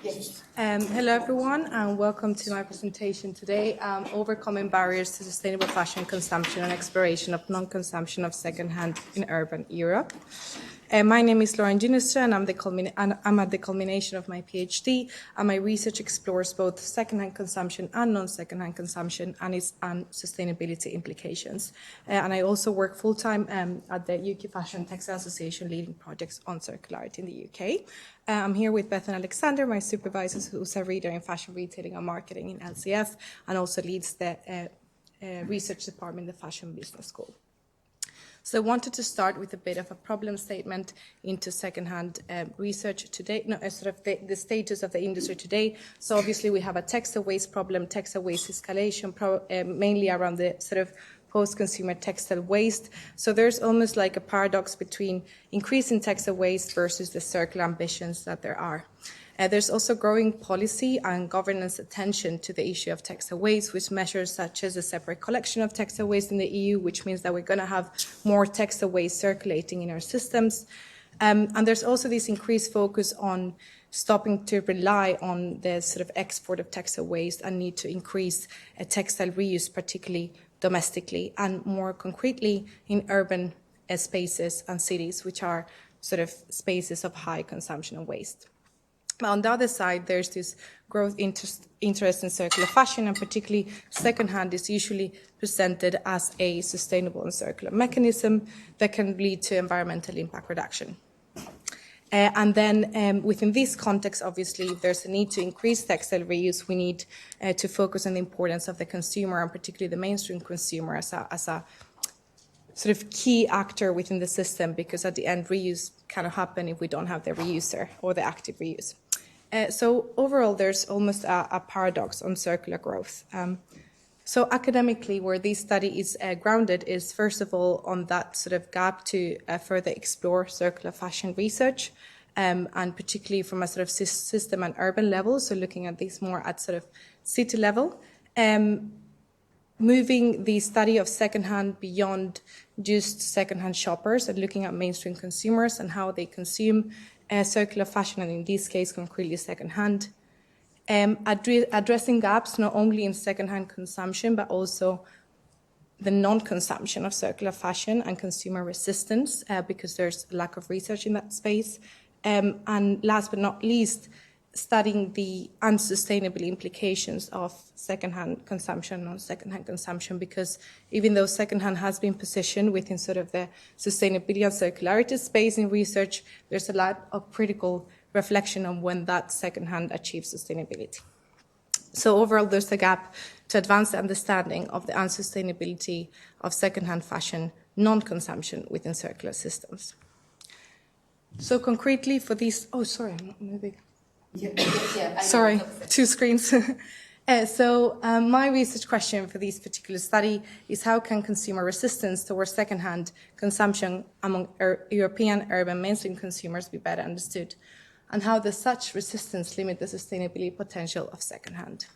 Yes. Hello everyone and welcome to my presentation today, Overcoming Barriers to Sustainable Fashion Consumption and Exploration of Non-Consumption of Secondhand in Urban Europe. My name is Junestrand and I'm at the culmination of my PhD, and my research explores both secondhand consumption and non-secondhand consumption and its sustainability implications. And I also work full-time at the UK Fashion Textile Association, leading projects on circularity in the UK. I'm here with Bethan Alexander, my supervisor, who's a reader in fashion retailing and marketing in LCF and also leads the research department in the Fashion Business School. So I wanted to start with a bit of a problem statement into secondhand research today, the status of the industry today. So obviously we have a textile waste problem, textile waste escalation, mainly around the sort of post-consumer textile waste. So there's almost like a paradox between increasing textile waste versus the circular ambitions that there are. There's also growing policy and governance attention to the issue of textile waste, with measures such as a separate collection of textile waste in the EU, which means that we're going to have more textile waste circulating in our systems. And there's also this increased focus on stopping to rely on the sort of export of textile waste and need to increase textile reuse, particularly domestically and more concretely in urban spaces and cities, which are sort of spaces of high consumption of waste. On the other side, there's this growth interest in circular fashion, and particularly secondhand is usually presented as a sustainable and circular mechanism that can lead to environmental impact reduction. And then within this context, obviously, if there's a need to increase textile reuse, we need to focus on the importance of the consumer, and particularly the mainstream consumer, as a sort of key actor within the system, because at the end, reuse cannot happen if we don't have the reuser or the active reuse. So overall, there's almost a paradox on circular growth. So academically, where this study is grounded is, first of all, on that sort of gap to further explore circular fashion research, and particularly from a sort of system and urban level, so looking at this more at sort of city level. Moving the study of secondhand beyond just secondhand shoppers and looking at mainstream consumers and how they consume circular fashion, and in this case, concretely secondhand. Addressing gaps not only in secondhand consumption, but also the non-consumption of circular fashion and consumer resistance, because there's a lack of research in that space. And last but not least, studying the unsustainable implications of secondhand consumption on secondhand consumption, because even though secondhand has been positioned within sort of the sustainability and circularity space in research, there's a lot of critical reflection on when that secondhand achieves sustainability. So overall, there's a gap to advance the understanding of the unsustainability of secondhand fashion non-consumption within circular systems. So concretely for these, I'm not moving. Sorry, two screens. My research question for this particular study is how can consumer resistance towards secondhand consumption among European urban mainstream consumers be better understood, and how does such resistance limit the sustainability potential of secondhand?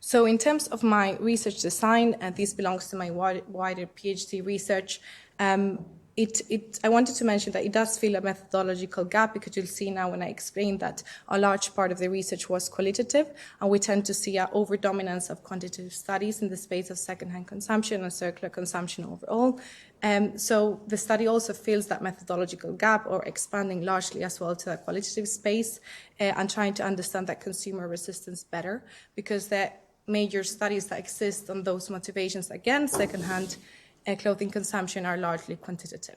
So in terms of my research design, and this belongs to my wider PhD research, I wanted to mention that it does fill a methodological gap, because you'll see now when I explain that a large part of the research was qualitative, and we tend to see an overdominance of quantitative studies in the space of secondhand consumption and circular consumption overall. So the study also fills that methodological gap, or expanding largely as well to a qualitative space, and trying to understand that consumer resistance better, because the major studies that exist on those motivations against secondhand clothing consumption are largely quantitative.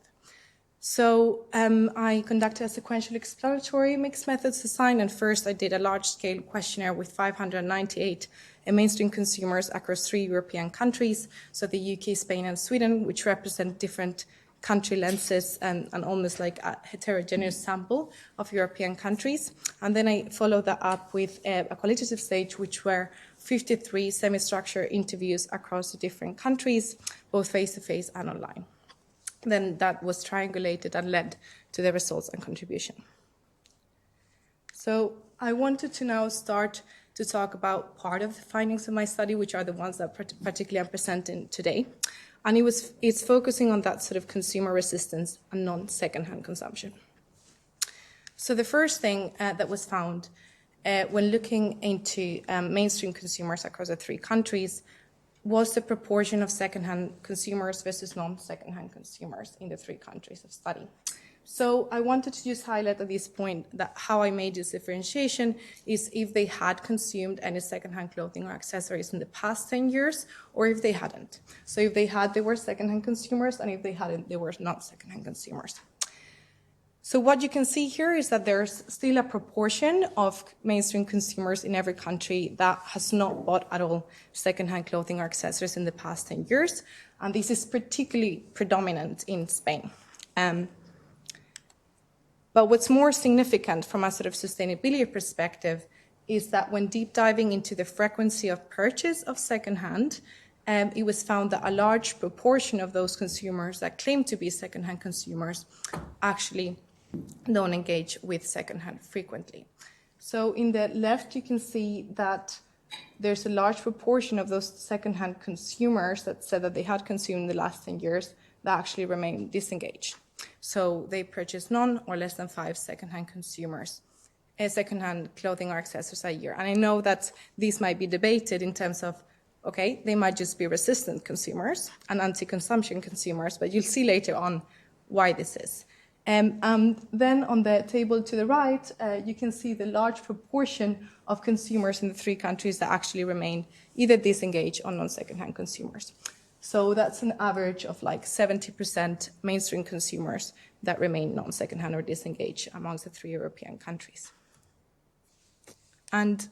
So I conducted a sequential exploratory mixed methods design, and first I did a large-scale questionnaire with 598 mainstream consumers across 3 European countries, so the UK, Spain, and Sweden, which represent different country lenses and almost like a heterogeneous sample of European countries. And then I followed that up with a qualitative stage, which were 53 semi-structured interviews across the different countries, both face-to-face and online. Then that was triangulated and led to the results and contribution. So I wanted to now start to talk about part of the findings of my study, which are the ones that particularly I'm presenting today. And it's focusing on that sort of consumer resistance and non-secondhand consumption. So the first thing that was found when looking into mainstream consumers across the 3 countries was the proportion of secondhand consumers versus non-secondhand consumers in the 3 countries of study. So I wanted to just highlight at this point that how I made this differentiation is if they had consumed any secondhand clothing or accessories in the past 10 years, or if they hadn't. So if they had, they were secondhand consumers, and if they hadn't, they were not secondhand consumers. So what you can see here is that there's still a proportion of mainstream consumers in every country that has not bought at all secondhand clothing or accessories in the past 10 years, and this is particularly predominant in Spain. But what's more significant from a sort of sustainability perspective is that when deep diving into the frequency of purchase of secondhand, it was found that a large proportion of those consumers that claim to be secondhand consumers actually don't engage with secondhand frequently. So in the left, you can see that there's a large proportion of those secondhand consumers that said that they had consumed in the last 10 years that actually remain disengaged. So they purchase none or less than 5 secondhand clothing or accessories a year. And I know that these might be debated in terms of, okay, they might just be resistant consumers and anti-consumption consumers, but you'll see later on why this is. And then on the table to the right, you can see the large proportion of consumers in the 3 countries that actually remain either disengaged or non-secondhand consumers. So that's an average of like 70% mainstream consumers that remain non-secondhand or disengaged amongst the 3 European countries. And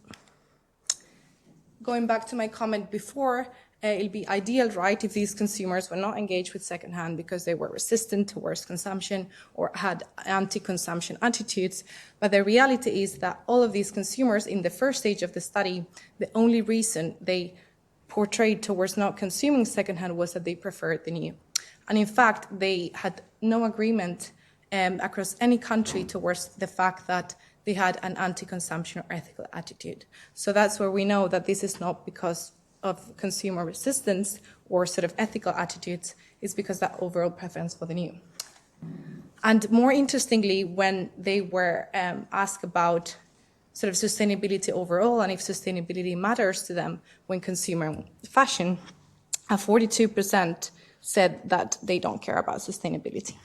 going back to my comment before, it'll be ideal, right, if these consumers were not engaged with secondhand because they were resistant towards consumption or had anti-consumption attitudes. But the reality is that all of these consumers in the first stage of the study, the only reason they portrayed towards not consuming secondhand was that they preferred the new. And in fact, they had no agreement across any country towards the fact that they had an anti-consumption or ethical attitude. So that's where we know that this is not because of consumer resistance or sort of ethical attitudes, it's because that overall preference for the new. And more interestingly, when they were asked about sort of sustainability overall and if sustainability matters to them when consuming fashion, 42% said that they don't care about sustainability.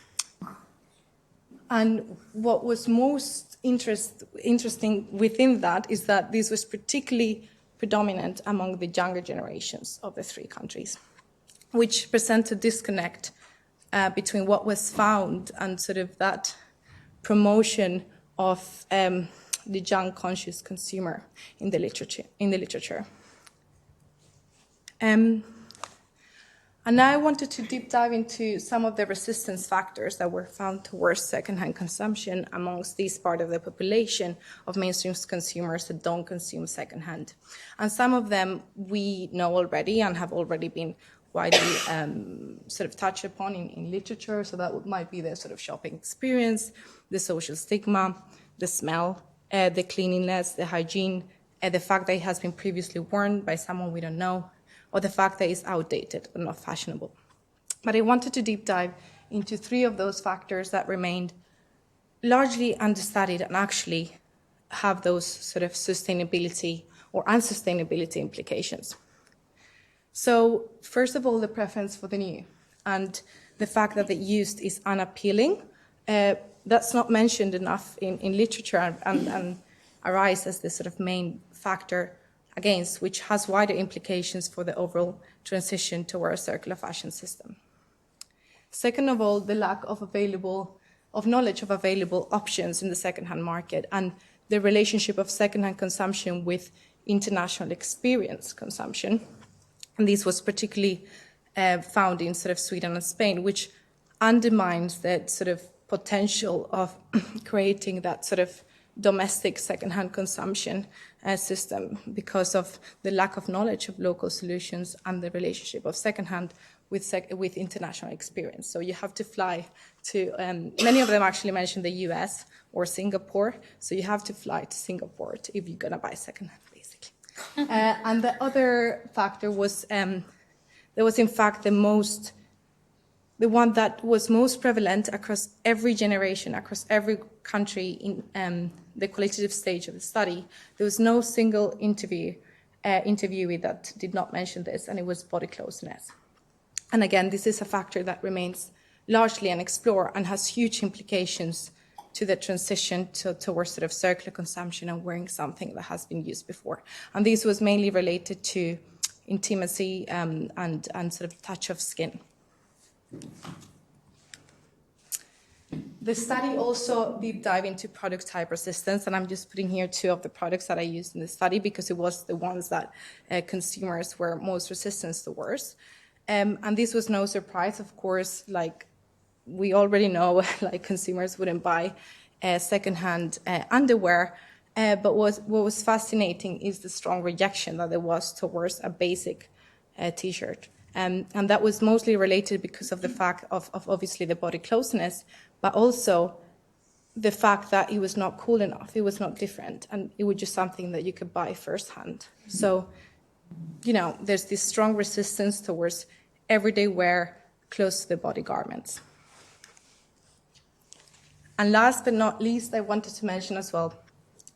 And what was most interesting within that is that this was particularly predominant among the younger generations of the 3 countries, which present a disconnect between what was found and sort of that promotion of the young conscious consumer in the literature. And now I wanted to deep dive into some of the resistance factors that were found towards secondhand consumption amongst this part of the population of mainstream consumers that don't consume secondhand. And some of them we know already and have already been widely sort of touched upon in literature. So that might be the sort of shopping experience, the social stigma, the smell, the cleanliness, the hygiene, the fact that it has been previously worn by someone we don't know, or the fact that it's outdated or not fashionable. But I wanted to deep dive into 3 of those factors that remained largely understudied and actually have those sort of sustainability or unsustainability implications. So first of all, the preference for the new and the fact that the used is unappealing. That's not mentioned enough in literature and arise as the sort of main factor against, which has wider implications for the overall transition towards a circular fashion system. Second of all, the lack of knowledge of available options in the secondhand market and the relationship of secondhand consumption with international experience consumption. And this was particularly found in sort of Sweden and Spain, which undermines that sort of potential of creating that sort of domestic secondhand consumption system because of the lack of knowledge of local solutions and the relationship of secondhand with international experience. So you have to fly to, many of them actually mentioned the US or Singapore, so you have to fly to Singapore if you're gonna buy secondhand, basically. And the other factor was, there was in fact the most the one that was most prevalent across every generation, across every country in the qualitative stage of the study. There was no single interviewee that did not mention this, and it was body closeness. And again, this is a factor that remains largely unexplored and has huge implications to the transition towards sort of circular consumption and wearing something that has been used before. And this was mainly related to intimacy and sort of touch of skin. The study also deep dive into product type resistance, and I'm just putting here 2 of the products that I used in the study because it was the ones that consumers were most resistant towards. And this was no surprise, of course, like we already know, like consumers wouldn't buy secondhand underwear, but what was fascinating is the strong rejection that there was towards a basic t-shirt. And that was mostly related because of the fact of obviously the body closeness, but also the fact that it was not cool enough, it was not different, and it was just something that you could buy firsthand. So, you know, there's this strong resistance towards everyday wear close to the body garments. And last but not least, I wanted to mention as well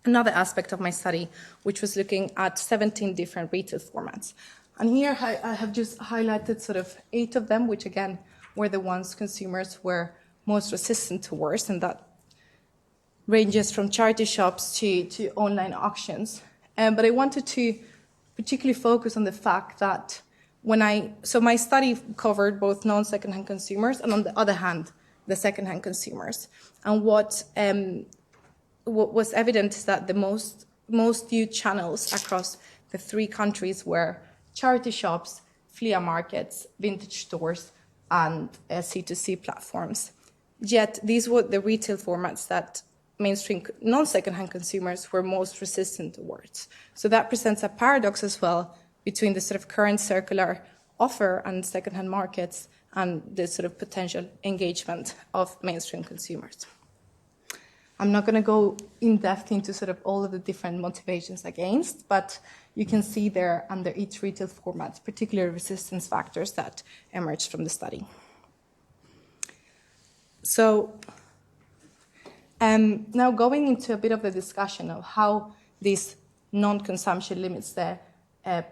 another aspect of my study, which was looking at 17 different retail formats. And here I have just highlighted sort of 8 of them, which again were the ones consumers were most resistant towards, and that ranges from charity shops to online auctions. But I wanted to particularly focus on the fact that so my study covered both non-secondhand consumers and on the other hand, the secondhand consumers. And what was evident is that the most viewed channels across the 3 countries were charity shops, flea markets, vintage stores, and C2C platforms. Yet these were the retail formats that mainstream non-secondhand consumers were most resistant towards. So that presents a paradox as well between the sort of current circular offer and secondhand markets and the sort of potential engagement of mainstream consumers. I'm not going to go in depth into sort of all of the different motivations against, but you can see there under each retail format particular resistance factors that emerged from the study. So now going into a bit of the discussion of how this non-consumption limits the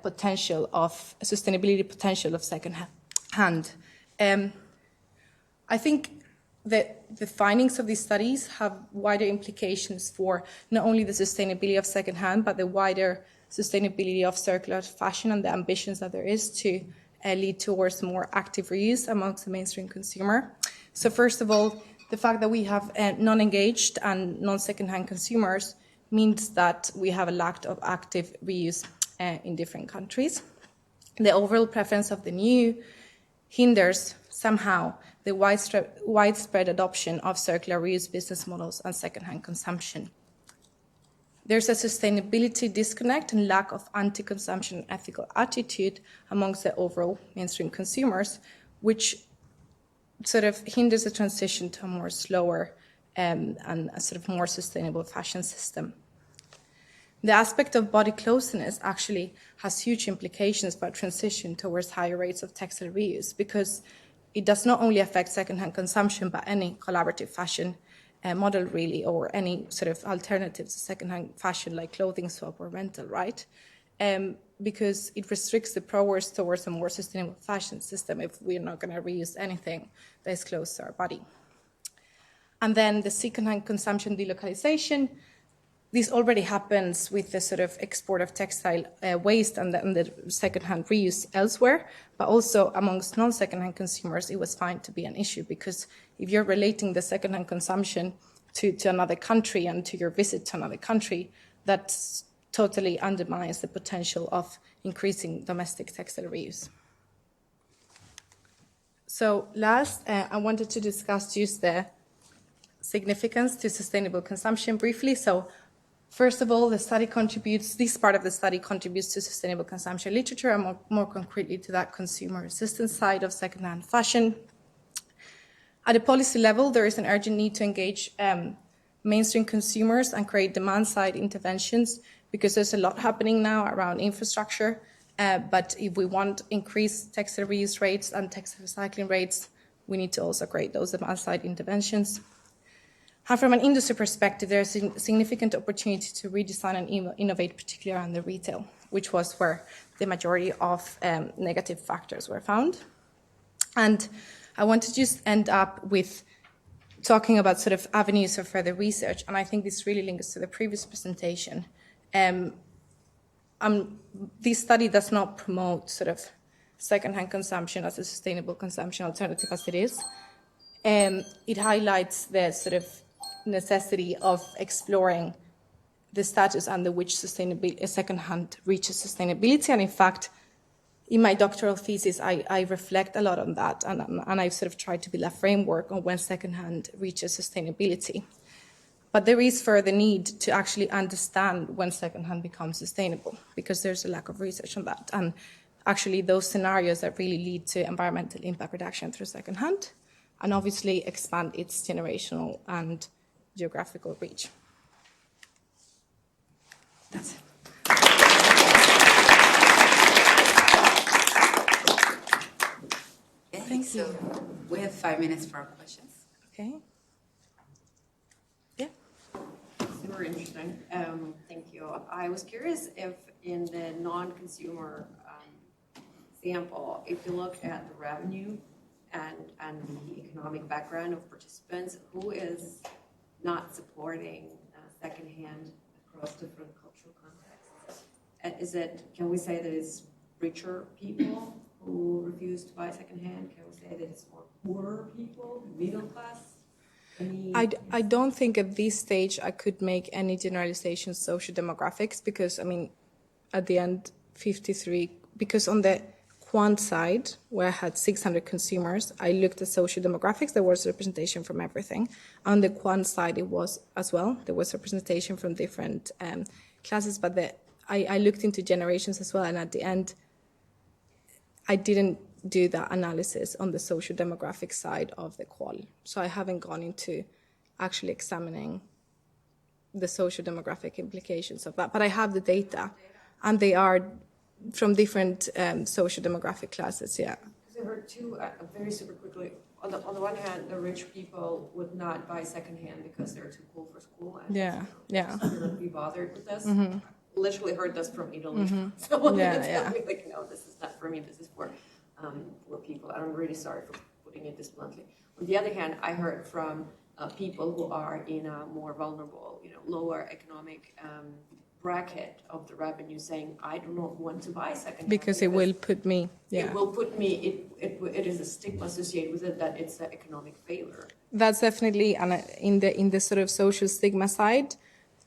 potential of sustainability potential of second-hand. I think that the findings of these studies have wider implications for not only the sustainability of second-hand, but the wider sustainability of circular fashion and the ambitions that there is to lead towards more active reuse amongst the mainstream consumer. So first of all, the fact that we have non-engaged and non-secondhand consumers means that we have a lack of active reuse in different countries. The overall preference of the new hinders somehow the widespread adoption of circular reuse business models and secondhand consumption. There's a sustainability disconnect and lack of anti-consumption ethical attitude amongst the overall mainstream consumers, which sort of hinders the transition to a more slower and a sort of more sustainable fashion system. The aspect of body closeness actually has huge implications for transition towards higher rates of textile reuse, because it does not only affect secondhand consumption, but any collaborative fashion model really, or any sort of alternatives to secondhand fashion like clothing swap or rental, right? Because it restricts the progress towards a more sustainable fashion system if we're not going to reuse anything that is close to our body. And then the secondhand consumption delocalization. This already happens with the sort of export of textile waste and the secondhand reuse elsewhere, but also amongst non-secondhand consumers, it was found to be an issue, because if you're relating the secondhand consumption to another country and to your visit to another country, that totally undermines the potential of increasing domestic textile reuse. So last, I wanted to discuss just the significance to sustainable consumption briefly. So first of all, this part of the study contributes to sustainable consumption literature, and more concretely to that consumer resistance side of secondhand fashion. At a policy level, there is an urgent need to engage mainstream consumers and create demand-side interventions, because there's a lot happening now around infrastructure. But if we want increased textile reuse rates and textile recycling rates, we need to also create those demand-side interventions. And from an industry perspective, there's a significant opportunity to redesign and innovate, particularly around the retail, which was where the majority of negative factors were found. And I want to just end up with talking about sort of avenues for further research, and I think this really links to the previous presentation. This study does not promote sort of secondhand consumption as a sustainable consumption alternative as it is. It highlights the sort of necessity of exploring the status under which secondhand reaches sustainability, and in fact, in my doctoral thesis, I reflect a lot on that, and I've sort of tried to build a framework on when secondhand reaches sustainability. But there is further need to actually understand when secondhand becomes sustainable, because there's a lack of research on that. And actually those scenarios that really lead to environmental impact reduction through secondhand, and obviously expand its generational and geographical reach. That's it. Thank you. So we have 5 minutes for our questions. Okay. Yeah. Super interesting. Thank you. I was curious if in the non-consumer sample, if you look at the revenue and the economic background of participants, who is not supporting secondhand across different cultural contexts? And can we say that it's richer people who refuse to buy secondhand? Can we say that it's more poorer people, middle class? I don't think at this stage I could make any generalizations socio-demographics, because, I mean, at the end, 53, because on the quant side, where I had 600 consumers, I looked at socio-demographics. There was representation from everything. On the quant side, it was as well. There was representation from different classes, but I looked into generations as well, and at the end, I didn't do that analysis on the social demographic side of the qual. So I haven't gone into actually examining the social demographic implications of that. But I have the data, and they are from different social demographic classes, yeah. Because I heard two, very super quickly, on the one hand, the rich people would not buy secondhand because they're too cool for school. And Yeah. They wouldn't be bothered with this. Mm-hmm. Literally heard this from Italy. Mm-hmm. Someone Yeah, tell me, like, no, this is not for me, this is for poor people. I'm really sorry for putting it this bluntly. On the other hand, I heard from people who are in a more vulnerable, lower economic bracket of the revenue, saying, I do not want to buy secondhand. Because it will put me, yeah. It will put me, it is a stigma associated with it that it's an economic failure. That's definitely, and in the sort of social stigma side,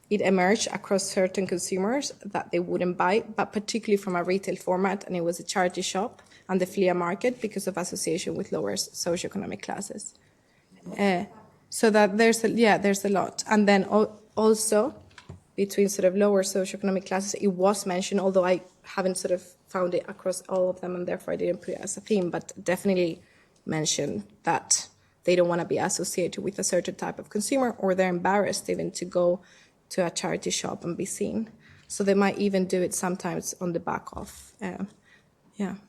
it emerged across certain consumers that they wouldn't buy, but particularly from a retail format, and it was a charity shop and the flea market because of association with lower socioeconomic classes. So that there's a lot. And then also between sort of lower socioeconomic classes, it was mentioned, although I haven't sort of found it across all of them, and therefore I didn't put it as a theme, but definitely mentioned that they don't want to be associated with a certain type of consumer, or they're embarrassed even to go to a charity shop and be seen. So they might even do it sometimes on the back of,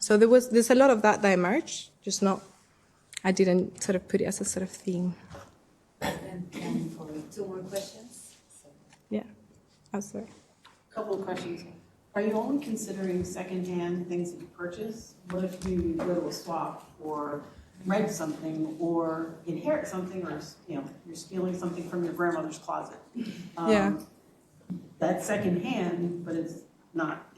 So there's a lot of that emerged, just not, I didn't sort of put it as a sort of theme. And for 2 more questions. Yeah, I'm sorry. Couple of questions. Are you only considering secondhand things that you purchase? What if you go to a swap or rent something or inherit something, or you're stealing something from your grandmother's closet? That's secondhand, but it's not.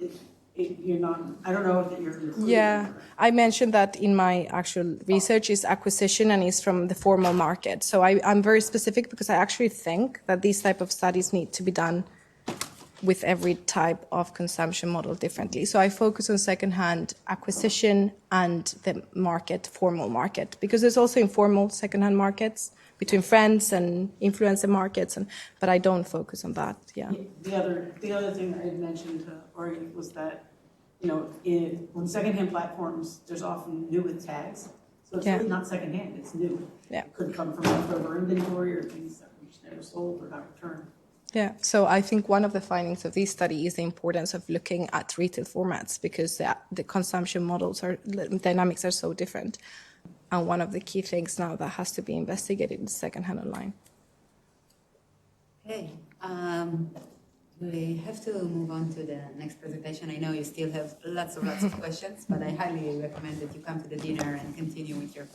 You're not. I don't know if you're including. Yeah, I mentioned that in my actual research is acquisition and is from the formal market. So I'm very specific because I actually think that these type of studies need to be done with every type of consumption model differently. So I focus on secondhand acquisition and the market, formal market, because there's also informal secondhand markets between friends and influencer markets, but I don't focus on that. Yeah. The other thing I had mentioned to Ori was that on secondhand platforms, there's often new with tags, so it's really not secondhand; it's new. Yeah. It could come from leftover inventory or things that we never sold or got returned. Yeah, so I think one of the findings of this study is the importance of looking at retail formats, because the consumption models the dynamics are so different. and one of the key things now that has to be investigated is secondhand online. Okay, we have to move on to the next presentation. I know you still have lots of questions, but I highly recommend that you come to the dinner and continue with your questions.